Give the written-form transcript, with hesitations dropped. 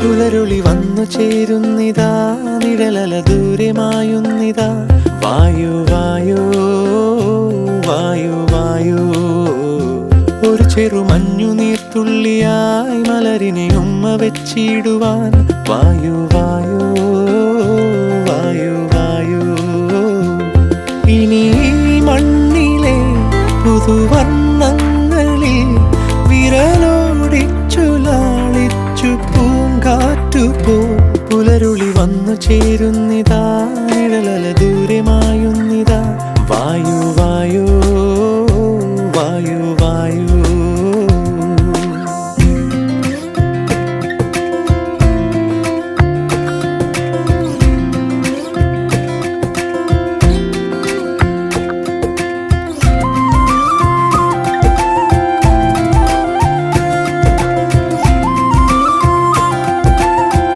പുലരുളി വന്നു ചേരുന്നിതാ, നിഴലല ദൂരെ മായുന്നിതാ. വായു വായു വായു വായു, ഒരു ചെറു മഞ്ഞു നീർത്തുള്ളിയായി മലരിനെ ഉമ്മ വെച്ചിടുവാൻ. വായു വായു വായു വായു, ഇനി മണ്ണിലെ പുതുവർണ്ണങ്ങളിൽ വിരലോടിച്ചു ലാളിച്ചു പൂങ്കാറ്റുപോ. പുലരുളി വന്നു ചേരുന്നിതാ,